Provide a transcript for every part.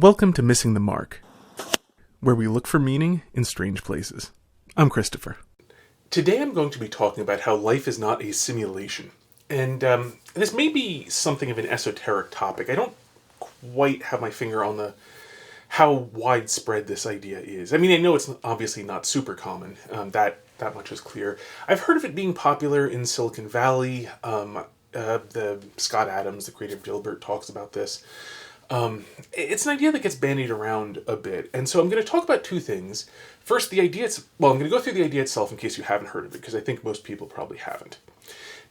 Welcome to Missing the Mark, where we look for meaning in strange places. I'm Christopher. Today I'm going to be talking about how life is not a simulation. And this may be something of an esoteric topic. I don't quite have my finger on how widespread this idea is. I mean, I know it's obviously not super common. That much is clear. I've heard of it being popular in Silicon Valley. The Scott Adams, the creative Dilbert, talks about this. It's an idea that gets bandied around a bit, and so I'm going to talk about two things. First, I'm going to go through the idea itself in case you haven't heard of it, because I think most people probably haven't.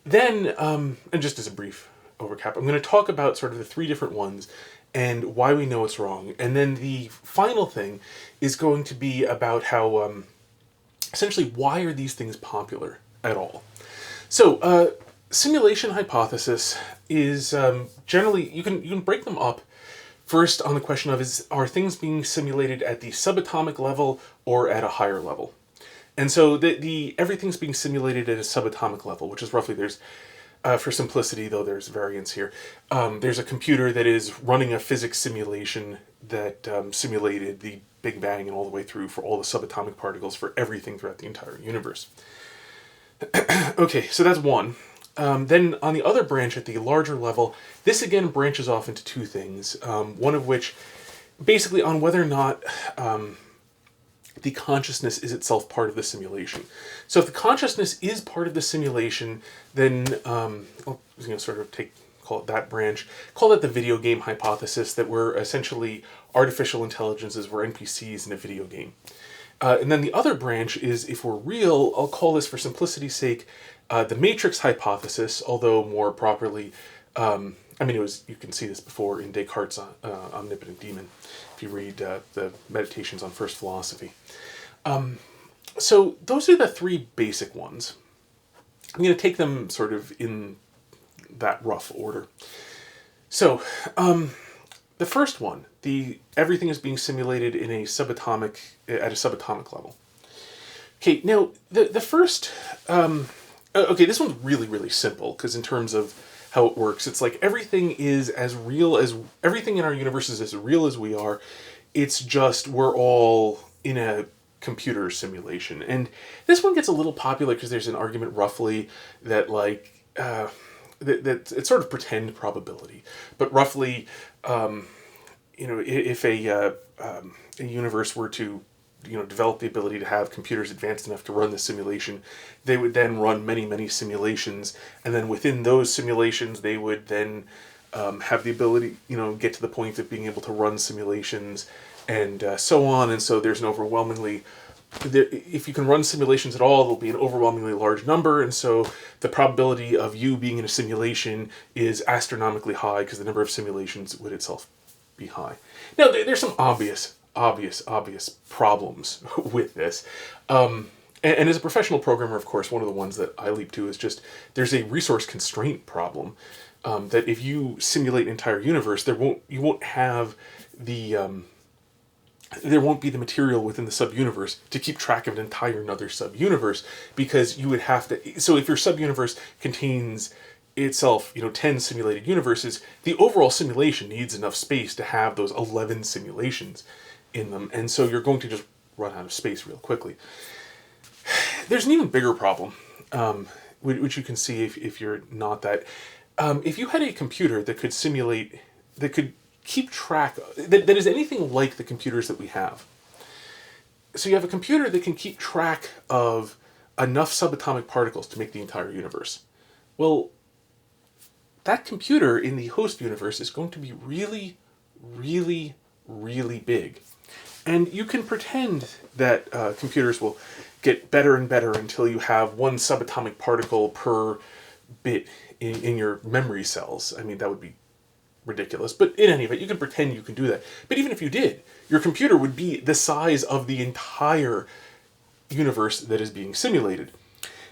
Then, and just as a brief overcap, I'm going to talk about sort of the three different ones and why we know it's wrong. And then the final thing is going to be about how, essentially, why are these things popular at all? So, simulation hypothesis is generally, you can break them up first on the question of are things being simulated at the subatomic level or at a higher level? And so everything's being simulated at a subatomic level, which is roughly, there's, for simplicity though there's variance here, there's a computer that is running a physics simulation that simulated the Big Bang and all the way through for all the subatomic particles for everything throughout the entire universe. Okay, so that's one. Then on the other branch at the larger level, this again branches off into two things. One of which, basically on whether or not the consciousness is itself part of the simulation. So if the consciousness is part of the simulation, then call it that branch, call it the video game hypothesis, that we're essentially artificial intelligences, we're NPCs in a video game. And then the other branch is, if we're real, I'll call this for simplicity's sake, the matrix hypothesis, although more properly, you can see this before in Descartes' Omnipotent Demon, if you read the Meditations on First Philosophy. So those are the three basic ones. I'm going to take them sort of in that rough order. So, the first one, everything is being simulated at a subatomic level. Okay, now the first, this one's really, really simple, because in terms of how it works, it's like everything in our universe is as real as we are. It's just we're all in a computer simulation. And this one gets a little popular because there's an argument roughly that that it's sort of pretend probability, but roughly, if a universe were to develop the ability to have computers advanced enough to run the simulation, they would then run many, many simulations, and then within those simulations, they would then have the ability, get to the point of being able to run simulations, and so on. And so there's if you can run simulations at all, there'll be an overwhelmingly large number, and so the probability of you being in a simulation is astronomically high because the number of simulations would itself be high. Now, there's some obvious problems with this. And as a professional programmer, of course, one of the ones that I leap to is just there's a resource constraint problem. That if you simulate an entire universe, there won't be the material within the sub-universe to keep track of an entire another sub-universe, because you would have to. So if your sub-universe contains itself, 10 simulated universes, the overall simulation needs enough space to have those 11 simulations in them, and so you're going to just run out of space real quickly. There's an even bigger problem, which you can see if you're not that. If you had a computer that could simulate, that could keep track, that is anything like the computers that we have. So you have a computer that can keep track of enough subatomic particles to make the entire universe. Well, that computer in the host universe is going to be really, really, really big. And you can pretend that computers will get better and better until you have one subatomic particle per bit in your memory cells. I mean, that would be ridiculous. But in any event, you can pretend you can do that. But even if you did, your computer would be the size of the entire universe that is being simulated.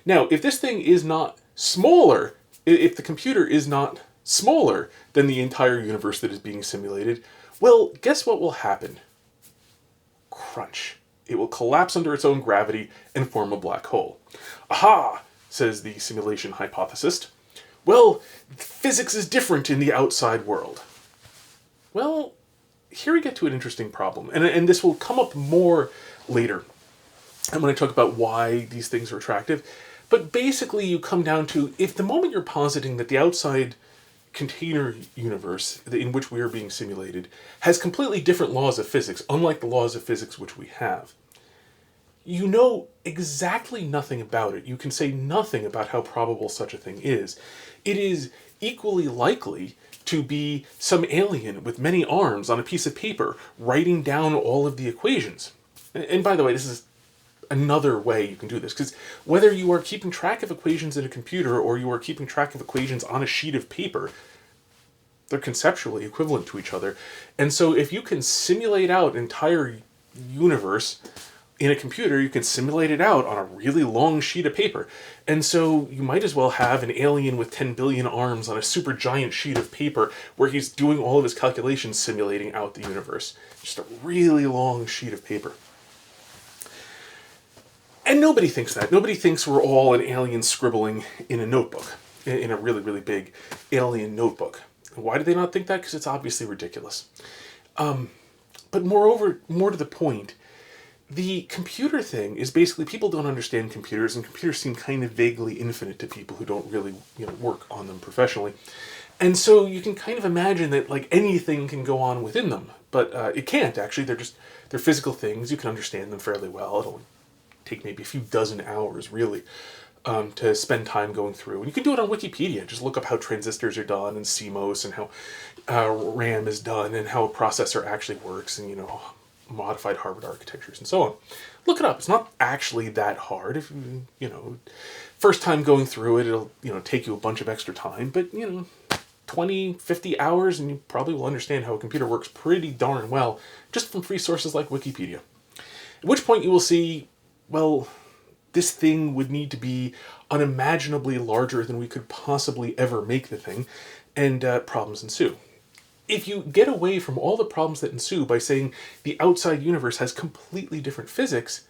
Now, if this thing is not smaller, if the computer is not smaller than the entire universe that is being simulated, well, guess what will happen? Crunch. It will collapse under its own gravity and form a black hole. Aha, says the simulation hypothesist. Well, physics is different in the outside world. Well, here we get to an interesting problem, and this will come up more later, and when I talk about why these things are attractive. But basically, you come down to, if the moment you're positing that the outside container universe in which we are being simulated has completely different laws of physics, unlike the laws of physics which we have, you know exactly nothing about it. You can say nothing about how probable such a thing is. It is equally likely to be some alien with many arms on a piece of paper writing down all of the equations. And by the way, this is another way you can do this, because whether you are keeping track of equations in a computer or you are keeping track of equations on a sheet of paper, they're conceptually equivalent to each other. And so if you can simulate out an entire universe in a computer, you can simulate it out on a really long sheet of paper. And so you might as well have an alien with 10 billion arms on a super giant sheet of paper where he's doing all of his calculations simulating out the universe. Just a really long sheet of paper. And nobody thinks that. Nobody thinks we're all an alien scribbling in a notebook, in a really, really big alien notebook. Why do they not think that? Because it's obviously ridiculous. But moreover, more to the point, the computer thing is basically, people don't understand computers, and computers seem kind of vaguely infinite to people who don't really, work on them professionally. And so you can kind of imagine that like anything can go on within them, but it can't actually. They're physical things. You can understand them fairly well. It'll take maybe a few dozen hours really to spend time going through. And you can do it on Wikipedia. Just look up how transistors are done and CMOS and how RAM is done and how a processor actually works, and modified Harvard architectures and so on. Look it up. It's not actually that hard. If first time going through it, it'll take you a bunch of extra time, but 20, 50 hours and you probably will understand how a computer works pretty darn well just from free sources like Wikipedia. At which point you will see, well, this thing would need to be unimaginably larger than we could possibly ever make the thing, and problems ensue. If you get away from all the problems that ensue by saying the outside universe has completely different physics,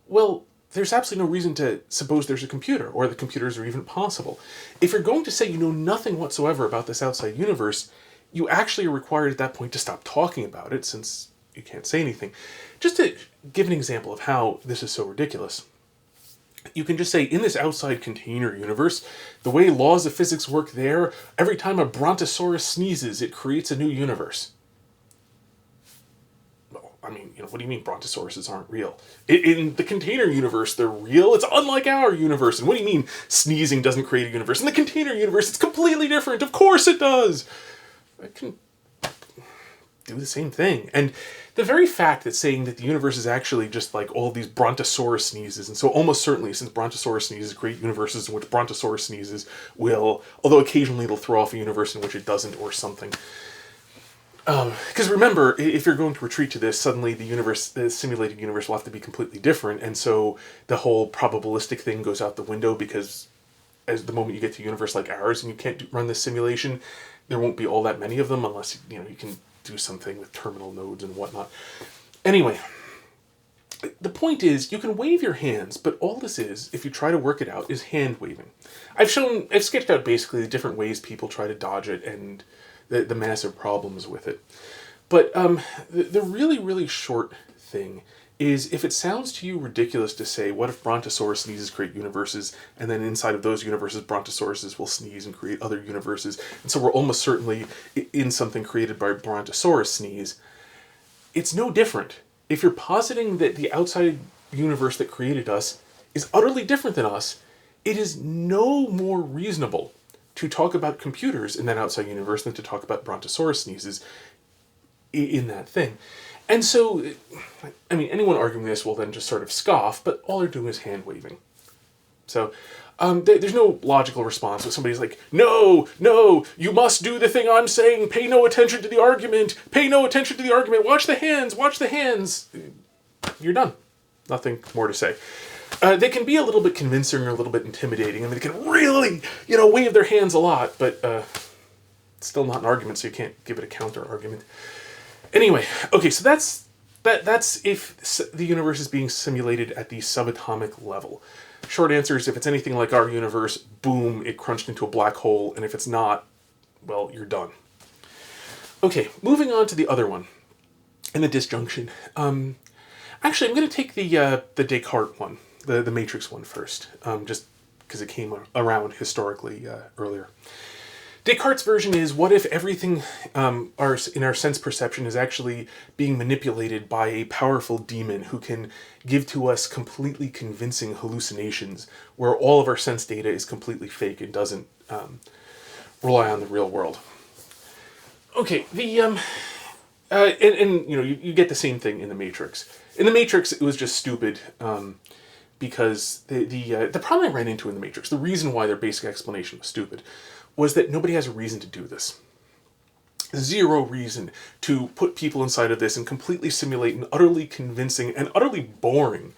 well, there's absolutely no reason to suppose there's a computer, or that computers are even possible. If you're going to say you know nothing whatsoever about this outside universe, you actually are required at that point to stop talking about it, since you can't say anything. Just to give an example of how this is so ridiculous, you can just say, in this outside container universe, the way laws of physics work there, every time a brontosaurus sneezes, it creates a new universe. Well, I mean, what do you mean brontosauruses aren't real? In the container universe, they're real. It's unlike our universe. And what do you mean sneezing doesn't create a universe? In the container universe, it's completely different. Of course it does. I can do the same thing. And the very fact that saying that the universe is actually just like all these brontosaurus sneezes, and so almost certainly, since brontosaurus sneezes create universes in which brontosaurus sneezes will, although occasionally it'll throw off a universe in which it doesn't, or something. Because remember, if you're going to retreat to this, suddenly the simulated universe will have to be completely different, and so the whole probabilistic thing goes out the window, because as the moment you get to a universe like ours and you can't run this simulation, there won't be all that many of them unless you can do something with terminal nodes and whatnot. Anyway, the point is, you can wave your hands, but all this is, if you try to work it out, is hand waving. I've sketched out basically the different ways people try to dodge it and the massive problems with it. But the really, really short thing is, if it sounds to you ridiculous to say, what if brontosaurus sneezes create universes, and then inside of those universes brontosauruses will sneeze and create other universes, and so we're almost certainly in something created by brontosaurus sneeze, it's no different. If you're positing that the outside universe that created us is utterly different than us, it is no more reasonable to talk about computers in that outside universe than to talk about brontosaurus sneezes in that thing. And so, I mean, anyone arguing this will then just sort of scoff, but all they're doing is hand-waving. So, there's no logical response. If somebody's like, no, you must do the thing I'm saying, pay no attention to the argument, watch the hands, you're done. Nothing more to say. They can be a little bit convincing or a little bit intimidating, and they can really, wave their hands a lot, but it's still not an argument, so you can't give it a counter-argument. Anyway, okay, so that's if the universe is being simulated at the subatomic level. Short answer is, if it's anything like our universe, boom, it crunched into a black hole, and if it's not, well, you're done. Okay, moving on to the other one. and the disjunction. Actually, I'm going to take the Descartes one, the Matrix one first, just because it came around historically earlier. Descartes' version is, what if everything in our sense perception is actually being manipulated by a powerful demon who can give to us completely convincing hallucinations where all of our sense data is completely fake and doesn't rely on the real world. Okay, and you get the same thing in the Matrix. In the Matrix, it was just stupid because the problem I ran into in the Matrix, the reason why their basic explanation was stupid, was that nobody has a reason to do this. Zero reason to put people inside of this and completely simulate an utterly convincing and utterly boring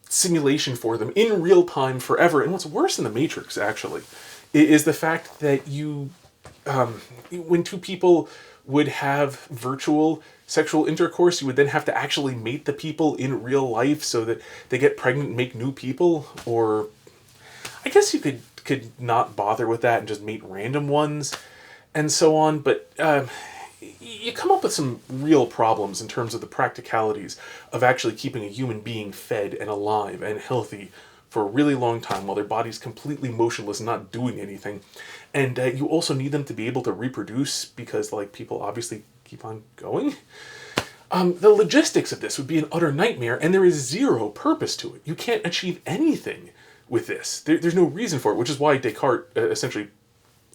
simulation for them in real time forever. And what's worse in the Matrix, actually, is the fact that when two people would have virtual sexual intercourse, you would then have to actually mate the people in real life so that they get pregnant and make new people. Or I guess you could not bother with that and just mate random ones and so on. But you come up with some real problems in terms of the practicalities of actually keeping a human being fed and alive and healthy for a really long time while their body's completely motionless and not doing anything. And you also need them to be able to reproduce because, people obviously keep on going. The logistics of this would be an utter nightmare, and there is zero purpose to it. You can't achieve anything with this. There's no reason for it, which is why Descartes essentially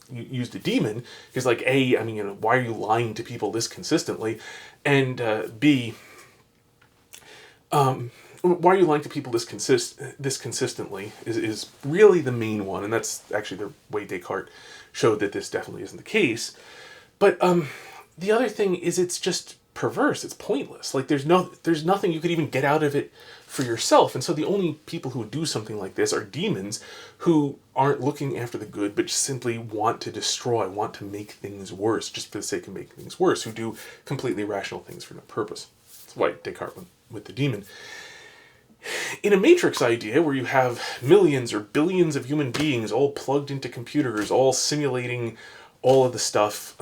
used a demon. Because, A, why are you lying to people this consistently? And B, why are you lying to people this consistently is really the main one, and that's actually the way Descartes showed that this definitely isn't the case. But the other thing is it's just perverse. It's pointless. There's nothing you could even get out of it for yourself. And so the only people who would do something like this are demons who aren't looking after the good, but simply want to destroy, want to make things worse, just for the sake of making things worse, who do completely rational things for no purpose. That's why Descartes went with the demon. In a Matrix idea where you have millions or billions of human beings all plugged into computers, all simulating all of the stuff,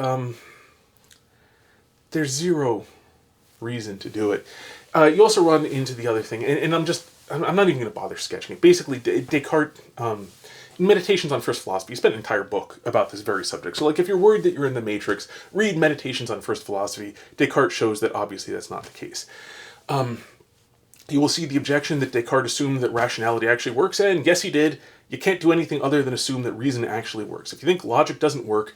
there's zero reason to do it. You also run into the other thing, and I'm not even going to bother sketching it. Basically, Descartes, in Meditations on First Philosophy, he spent an entire book about this very subject. So, if you're worried that you're in the Matrix, read Meditations on First Philosophy. Descartes shows that obviously that's not the case. You will see the objection that Descartes assumed that rationality actually works, and yes, he did. You can't do anything other than assume that reason actually works. If you think logic doesn't work,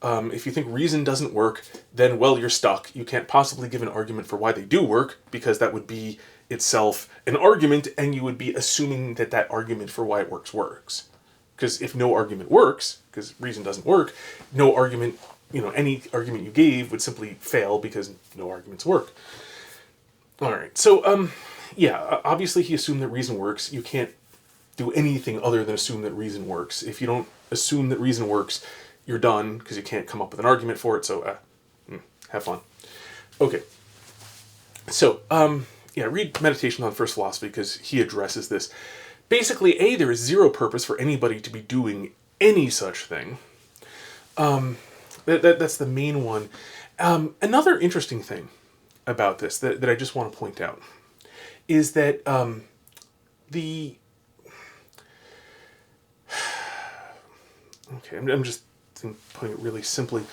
if you think reason doesn't work, then, well, you're stuck. You can't possibly give an argument for why they do work, because that would be itself an argument, and you would be assuming that that argument for why it works. Because if no argument works, because reason doesn't work, no argument, any argument you gave would simply fail because no arguments work. All right, so, yeah, obviously he assumed that reason works. You can't do anything other than assume that reason works. If you don't assume that reason works, you're done, because you can't come up with an argument for it, so have fun. Okay. So, read Meditations on First Philosophy, because he addresses this. Basically, A, there is zero purpose for anybody to be doing any such thing. That's the main one. Another interesting thing about this that I just want to point out is that okay, I'm just putting it really simply,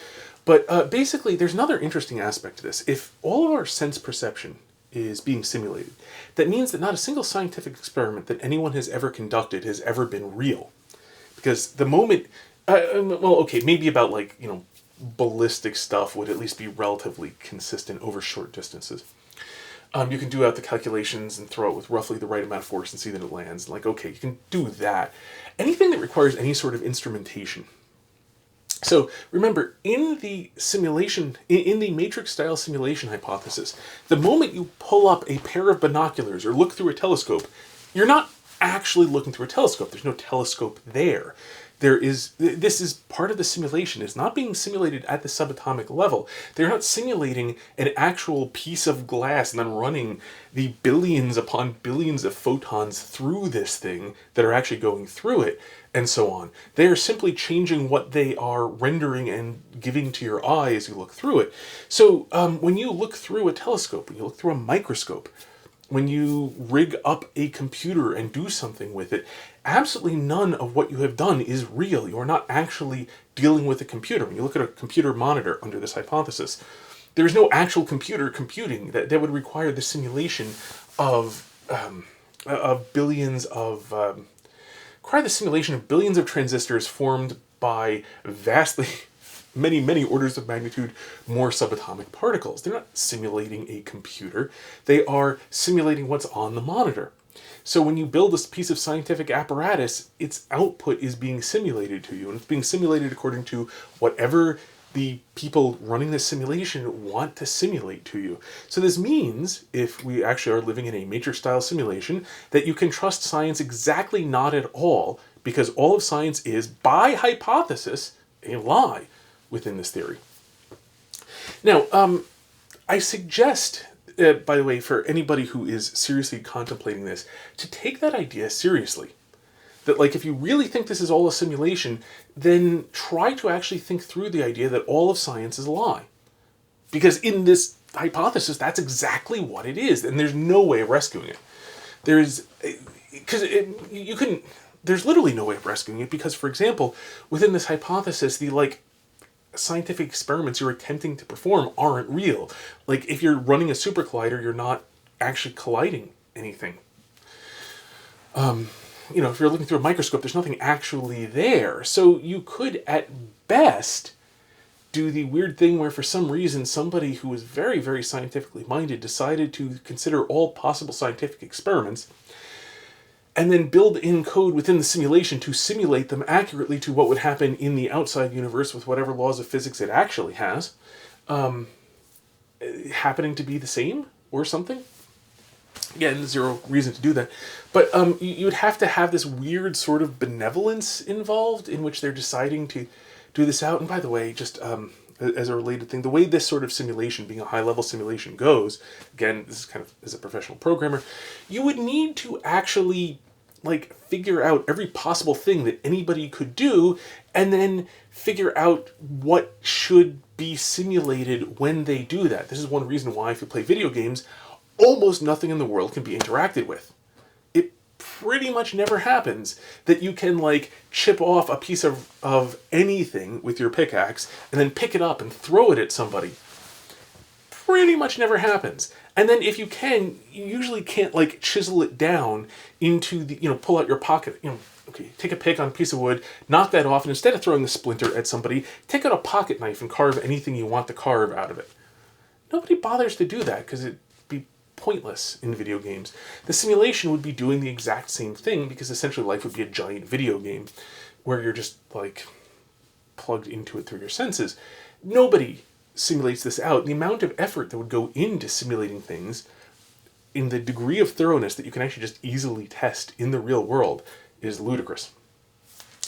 but basically there's another interesting aspect to this. If all of our sense perception is being simulated, that means that not a single scientific experiment that anyone has ever conducted has ever been real. Because the moment, maybe about ballistic stuff would at least be relatively consistent over short distances. You can do out the calculations and throw it with roughly the right amount of force and see that it lands. Okay, you can do that. Anything that requires any sort of instrumentation. So remember, in the simulation, in the Matrix-style simulation hypothesis, the moment you pull up a pair of binoculars or look through a telescope, you're not actually looking through a telescope. There's no telescope there. This is part of the simulation. It's not being simulated at the subatomic level. They're not simulating an actual piece of glass and then running the billions upon billions of photons through this thing that are actually going through it, and so on. They are simply changing what they are rendering and giving to your eye as you look through it. So when you look through a telescope, when you look through a microscope, when you rig up a computer and do something with it, absolutely none of what you have done is real. You are not actually dealing with a computer. When you look at a computer monitor under this hypothesis, there is no actual computer computing. That would require the simulation of billions of transistors formed by vastly many orders of magnitude more subatomic particles. They're not simulating a computer. They are simulating what's on the monitor. So when you build this piece of scientific apparatus, its output is being simulated to you, and it's being simulated according to whatever the people running this simulation want to simulate to you. So this means, if we actually are living in a Matrix-style simulation, that you can trust science exactly not at all, because all of science is, by hypothesis, a lie within this theory. Now, I suggest, by the way, for anybody who is seriously contemplating this, to take that idea seriously. That, like, if you really think this is all a simulation, then try to actually think through the idea that all of science is a lie. Because in this hypothesis, that's exactly what it is, and there's no way of rescuing it. There's literally no way of rescuing it, because, for example, within this hypothesis, the, scientific experiments you're attempting to perform aren't real. Like, if you're running a super collider, you're not actually colliding anything. If you're looking through a microscope, there's nothing actually there. So you could, at best, do the weird thing where for some reason somebody who was very, very scientifically minded decided to consider all possible scientific experiments and then build in code within the simulation to simulate them accurately to what would happen in the outside universe with whatever laws of physics it actually has, happening to be the same or something. Again, zero reason to do that. But you would have to have this weird sort of benevolence involved in which they're deciding to do this out. And by the way, just as a related thing, the way this sort of simulation, being a high-level simulation, goes, again, this is kind of as a professional programmer, you would need to actually figure out every possible thing that anybody could do, and then figure out what should be simulated when they do that. This is one reason why, if you play video games, almost nothing in the world can be interacted with. It pretty much never happens that you can chip off a piece of anything with your pickaxe and then pick it up and throw it at somebody. Pretty much never happens. And then if you can, you usually can't chisel it down into the, pull out your pocket, okay, take a pick on a piece of wood, knock that off, and instead of throwing the splinter at somebody, take out a pocket knife and carve anything you want to carve out of it. Nobody bothers to do that because it'd be pointless in video games. The simulation would be doing the exact same thing, because essentially life would be a giant video game where you're just plugged into it through your senses. Nobody simulates this out. The amount of effort that would go into simulating things in the degree of thoroughness that you can actually just easily test in the real world is ludicrous.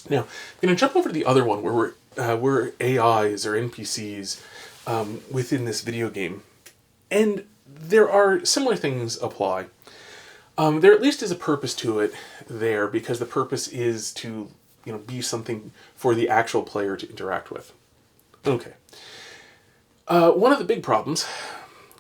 Now, I'm going to jump over to the other one where we're AIs or NPCs within this video game. And there are similar things apply. There at least is a purpose to it there, because the purpose is to be something for the actual player to interact with. Okay. One of the big problems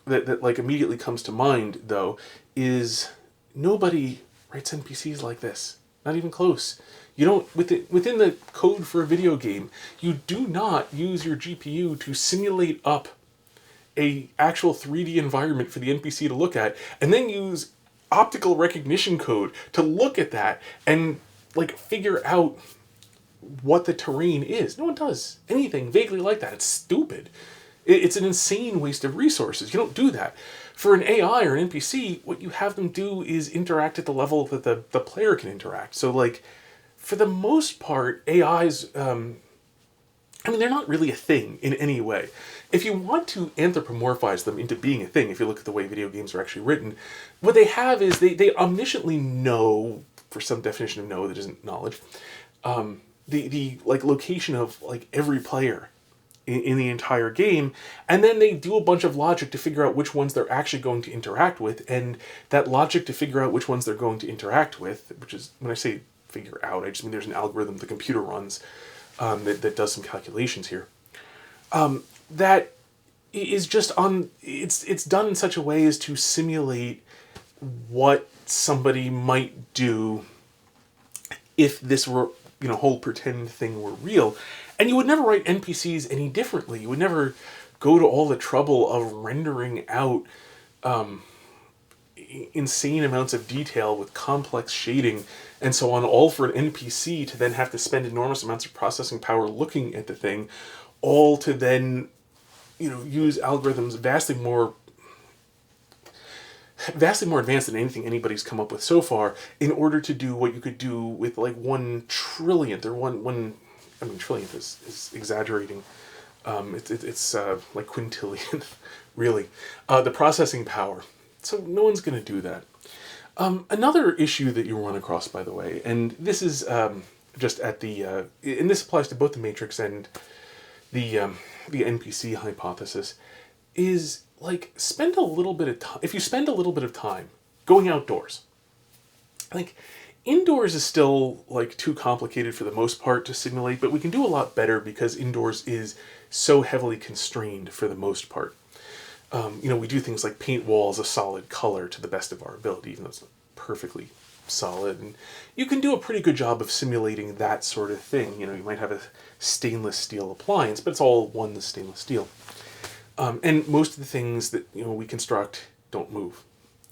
that immediately comes to mind, though, is nobody writes NPCs like this. Not even close. You don't, within the code for a video game, you do not use your GPU to simulate up a actual 3D environment for the NPC to look at, and then use optical recognition code to look at that and figure out what the terrain is. No one does anything vaguely like that. It's stupid. It's an insane waste of resources. You don't do that. For an AI or an NPC, what you have them do is interact at the level that the player can interact. So, for the most part, AIs, they're not really a thing in any way. If you want to anthropomorphize them into being a thing, if you look at the way video games are actually written, what they have is they omnisciently know, for some definition of know that isn't knowledge, the like location of like every player in the entire game, and then they do a bunch of logic to figure out which ones they're actually going to interact with, and that logic to figure out which ones they're going to interact with, which is, when I say figure out, I just mean there's an algorithm the computer runs that does some calculations here. That is just on, it's done in such a way as to simulate what somebody might do if this were, whole pretend thing were real. And you would never write NPCs any differently. You would never go to all the trouble of rendering out insane amounts of detail with complex shading and so on, all for an NPC to then have to spend enormous amounts of processing power looking at the thing, all to then, use algorithms vastly more advanced than anything anybody's come up with so far in order to do what you could do with like 1 trillionth or one I mean, trillionth is exaggerating. It's like quintillionth, really. The processing power. So no one's going to do that. Another issue that you run across, by the way, and this is just at the, and this applies to both the Matrix and the NPC hypothesis, is like spend a little bit of time. If you spend a little bit of time going outdoors, like indoors is still like too complicated for the most part to simulate, but we can do a lot better because indoors is so heavily constrained for the most part. We do things like paint walls a solid color to the best of our ability, even though it's not perfectly solid. And you can do a pretty good job of simulating that sort of thing. You might have a stainless steel appliance, but it's all one stainless steel. And most of the things that we construct don't move.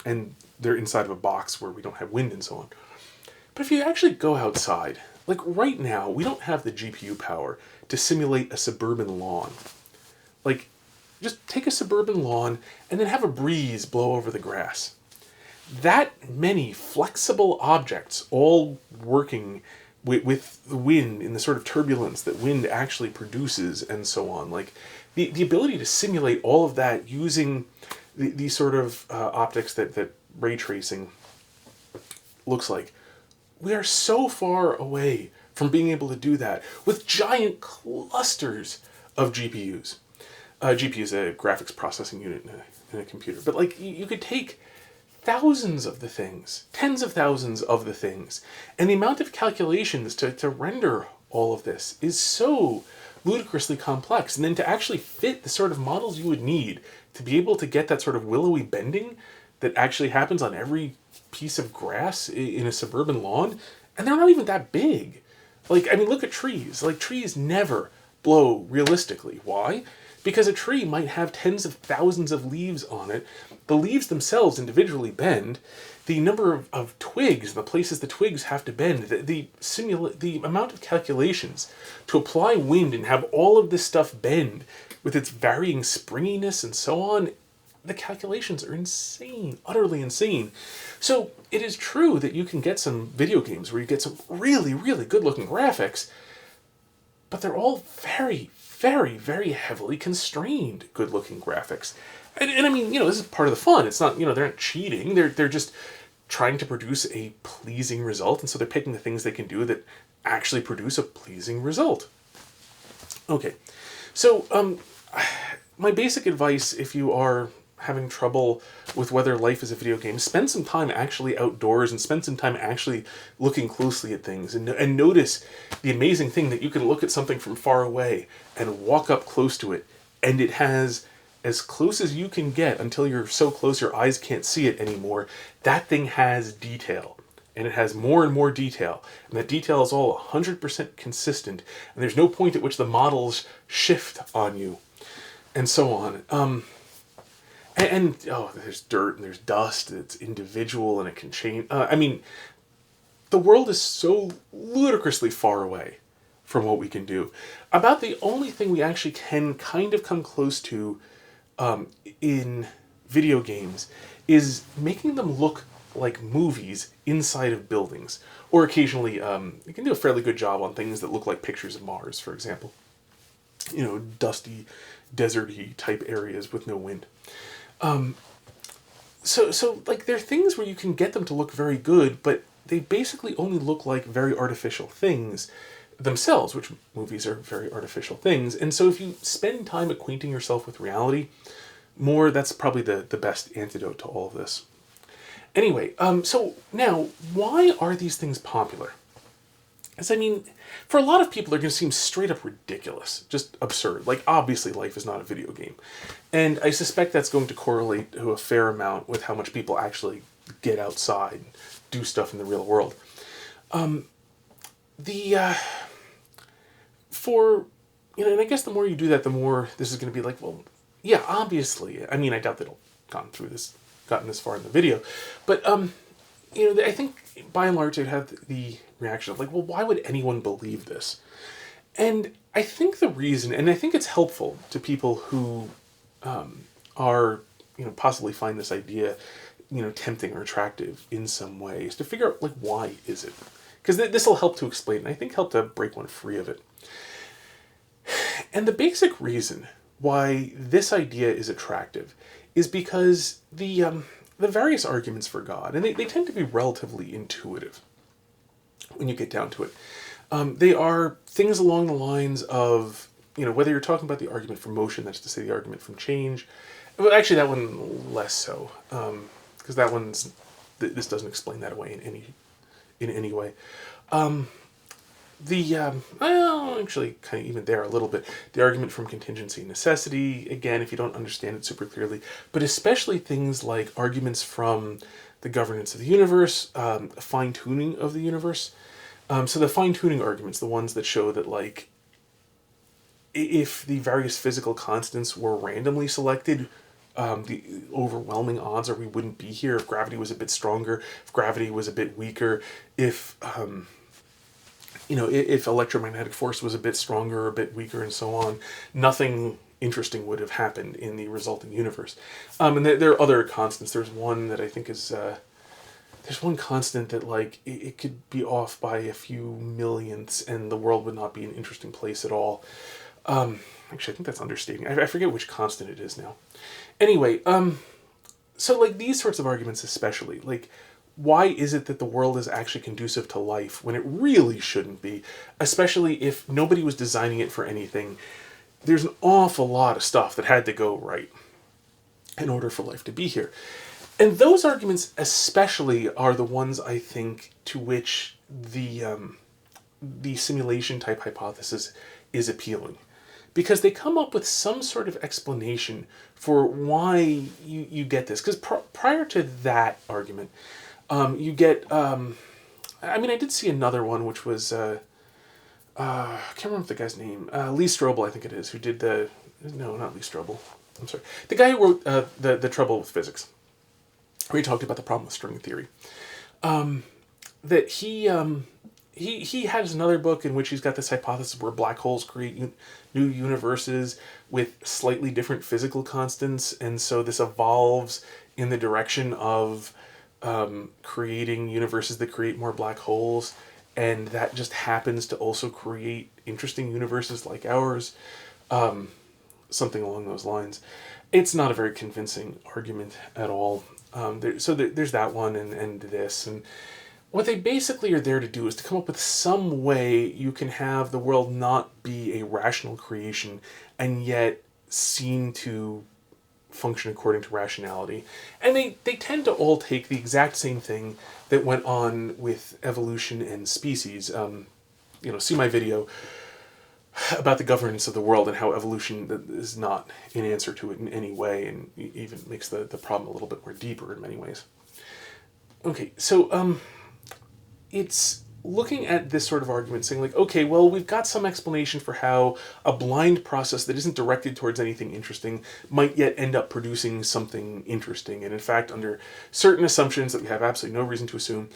And they're inside of a box where we don't have wind and so on. But if you actually go outside, like right now, we don't have the GPU power to simulate a suburban lawn. Like, just take a suburban lawn and then have a breeze blow over the grass. That many flexible objects all working with the wind in the sort of turbulence that wind actually produces and so on. Like, the ability to simulate all of that using the sort of optics that ray tracing looks like. We are so far away from being able to do that with giant clusters of GPUs. GPU is a graphics processing unit in a computer. But like you could take thousands of the things, tens of thousands of the things, and the amount of calculations to render all of this is so ludicrously complex. And then to actually fit the sort of models you would need to be able to get that sort of willowy bending that actually happens on every piece of grass in a suburban lawn, and they're not even that big. Like, I mean, look at trees. Like, trees never blow realistically. Why? Because a tree might have tens of thousands of leaves on it. The leaves themselves individually bend. The number of twigs, the places the twigs have to bend, the amount of calculations to apply wind and have all of this stuff bend with its varying springiness and so on, the calculations are insane, utterly insane. So it is true that you can get some video games where you get some really, really good-looking graphics, but they're all very, very, very heavily constrained good-looking graphics. And I mean, this is part of the fun. It's not, they're not cheating. They're just trying to produce a pleasing result, and so they're picking the things they can do that actually produce a pleasing result. Okay, so my basic advice, if you are having trouble with whether life is a video game, spend some time actually outdoors and spend some time actually looking closely at things and notice the amazing thing that you can look at something from far away and walk up close to it, and it has, as close as you can get until you're so close your eyes can't see it anymore, that thing has detail. And it has more and more detail. And that detail is all 100% consistent. And there's no point at which the models shift on you. And so on. And there's dirt and there's dust. It's individual and it can change. The world is so ludicrously far away from what we can do. About the only thing we actually can kind of come close to in video games is making them look like movies inside of buildings. Or occasionally, you can do a fairly good job on things that look like pictures of Mars, for example. Dusty, deserty type areas with no wind. So like, there are things where you can get them to look very good, but they basically only look like very artificial things themselves, which movies are very artificial things. And so if you spend time acquainting yourself with reality more, that's probably the best antidote to all of this. Anyway, so now, why are these things popular? Because, I mean, for a lot of people, they're going to seem straight up ridiculous, just absurd. Like, obviously, life is not a video game. And I suspect that's going to correlate to a fair amount with how much people actually get outside and do stuff in the real world. And I guess the more you do that, the more this is going to be like, well, yeah, obviously. I mean, I doubt they'll gotten this far in the video, but I think by and large they'd have the reaction of like, well, why would anyone believe this? And I think the reason, and I think it's helpful to people who are possibly find this idea tempting or attractive in some way, is to figure out like, why is it? Because this will help to explain, and I think help to break one free of it. And the basic reason why this idea is attractive is because the various arguments for God, and they tend to be relatively intuitive when you get down to it. They are things along the lines of, whether you're talking about the argument from motion, that's to say the argument from change. Well, actually, that one less so, because this doesn't explain that away in any way. Actually, kind of even there a little bit. The argument from contingency and necessity, again, if you don't understand it super clearly, but especially things like arguments from the governance of the universe, fine-tuning of the universe. So the fine-tuning arguments, the ones that show that, like, if the various physical constants were randomly selected, the overwhelming odds are we wouldn't be here if gravity was a bit stronger, if gravity was a bit weaker, if electromagnetic force was a bit stronger or a bit weaker and so on, nothing interesting would have happened in the resulting universe. And there are other constants. There's one that I think is, there's one constant that, like, it could be off by a few millionths and the world would not be an interesting place at all. Actually, I think that's understating. I forget which constant it is now. Anyway, so, like, these sorts of arguments especially, like, why is it that the world is actually conducive to life when it really shouldn't be? Especially if nobody was designing it for anything. There's an awful lot of stuff that had to go right in order for life to be here. And those arguments especially are the ones, I think, to which the simulation type hypothesis is appealing. Because they come up with some sort of explanation for why you get this. Because prior to that argument, you get, I did see another one, which was, I can't remember the guy's name, Lee Strobel, I think it is, who did no, not Lee Strobel, I'm sorry, the guy who wrote the Trouble with Physics, where he talked about the problem with string theory, that he has another book in which he's got this hypothesis where black holes create new universes with slightly different physical constants, and so this evolves in the direction of creating universes that create more black holes, and that just happens to also create interesting universes like ours, something along those lines. It's not a very convincing argument at all. There's that one and this, and what they basically are there to do is to come up with some way you can have the world not be a rational creation and yet seem to function according to rationality. And they tend to all take the exact same thing that went on with evolution and species. See my video about the governance of the world and how evolution is not an answer to it in any way, and even makes the problem a little bit more deeper in many ways. Okay, so it's looking at this sort of argument saying, like, okay, well, we've got some explanation for how a blind process that isn't directed towards anything interesting might yet end up producing something interesting. And in fact, under certain assumptions that we have absolutely no reason to assume,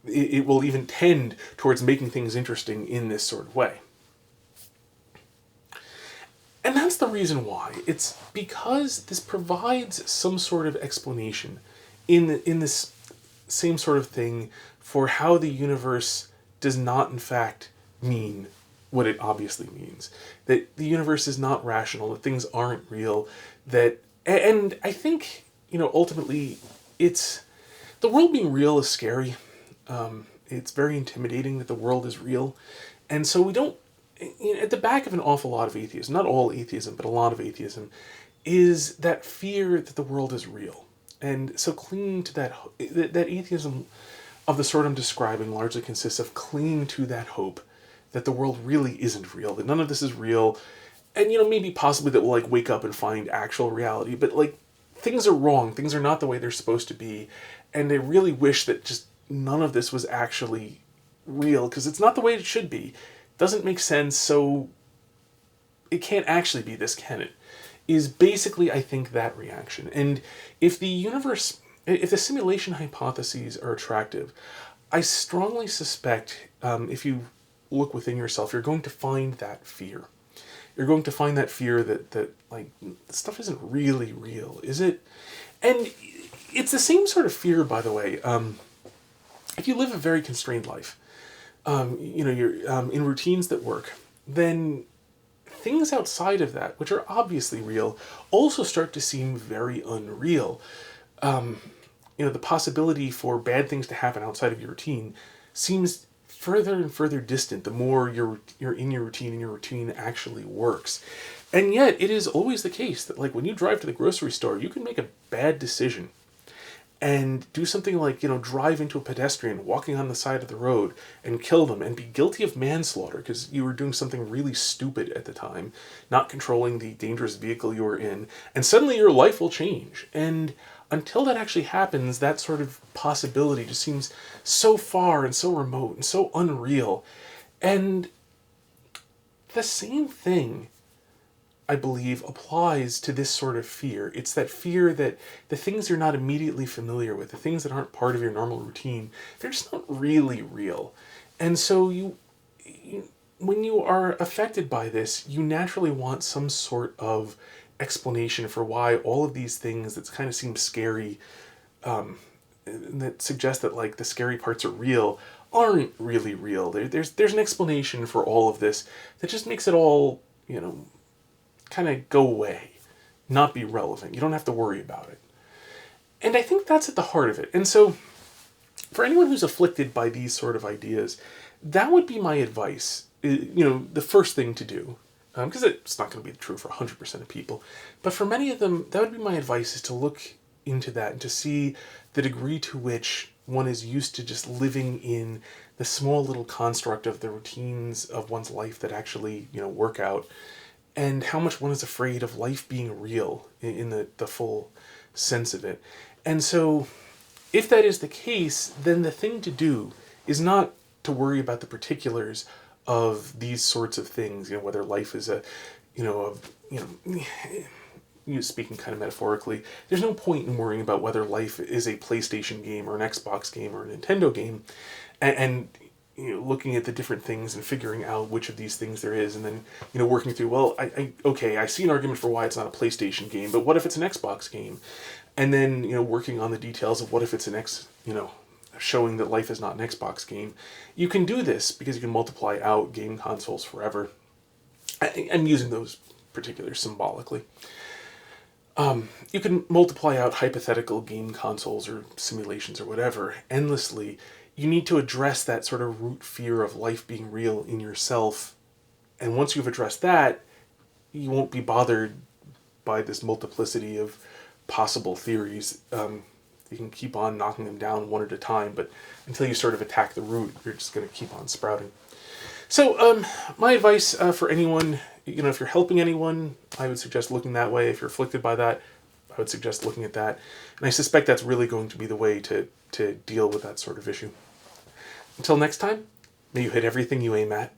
it will even tend towards making things interesting in this sort of way. And that's the reason why. It's because this provides some sort of explanation in this same sort of thing for how the universe does not, in fact, mean what it obviously means. That the universe is not rational, that things aren't real, and I think, ultimately, the world being real is scary. It's very intimidating that the world is real. And so we don't, at the back of an awful lot of atheism, not all atheism, but a lot of atheism, is that fear that the world is real. And so clinging to that atheism of the sort I'm describing largely consists of clinging to that hope that the world really isn't real, that none of this is real, and maybe possibly that we'll like wake up and find actual reality, but like things are wrong, things are not the way they're supposed to be, and I really wish that just none of this was actually real, because it's not the way it should be. It doesn't make sense, so it can't actually be this, can it? Is basically, I think, that reaction. And if the simulation hypotheses are attractive, I strongly suspect if you look within yourself, you're going to find that fear. You're going to find that fear that like, stuff isn't really real, is it? And it's the same sort of fear, by the way. If you live a very constrained life, you're in routines that work, then things outside of that, which are obviously real, also start to seem very unreal. The possibility for bad things to happen outside of your routine seems further and further distant the more you're in your routine and your routine actually works. And yet it is always the case that like when you drive to the grocery store, you can make a bad decision and do something like, drive into a pedestrian walking on the side of the road and kill them and be guilty of manslaughter because you were doing something really stupid at the time, not controlling the dangerous vehicle you were in, and suddenly your life will change. And until that actually happens, that sort of possibility just seems so far and so remote and so unreal. And the same thing, I believe, applies to this sort of fear. It's that fear that the things you're not immediately familiar with, the things that aren't part of your normal routine, they're just not really real. And so when you are affected by this, you naturally want some sort of explanation for why all of these things that kind of seem scary, that suggest that like the scary parts are real, aren't really real. There's an explanation for all of this that just makes it all, kind of go away, not be relevant. You don't have to worry about it. And I think that's at the heart of it. And so for anyone who's afflicted by these sort of ideas, that would be my advice. The first thing to do, because it's not going to be true for 100% of people, but for many of them, that would be my advice, is to look into that and to see the degree to which one is used to just living in the small little construct of the routines of one's life that actually, work out, and how much one is afraid of life being real in the full sense of it. And so if that is the case, then the thing to do is not to worry about the particulars of these sorts of things, whether life is speaking kind of metaphorically, there's no point in worrying about whether life is a PlayStation game or an Xbox game or a Nintendo game, and looking at the different things and figuring out which of these things there is, and then working through, well, I see an argument for why it's not a PlayStation game, but what if it's an Xbox game? And then working on the details of what if it's showing that life is not an Xbox game. You can do this because you can multiply out game consoles forever. I'm using those particulars symbolically. You can multiply out hypothetical game consoles or simulations or whatever endlessly. You need to address that sort of root fear of life being real in yourself. And once you've addressed that, you won't be bothered by this multiplicity of possible theories. You can keep on knocking them down one at a time, but until you sort of attack the root, you're just going to keep on sprouting. So my advice for anyone, if you're helping anyone, I would suggest looking that way. If you're afflicted by that, I would suggest looking at that. And I suspect that's really going to be the way to deal with that sort of issue. Until next time, may you hit everything you aim at,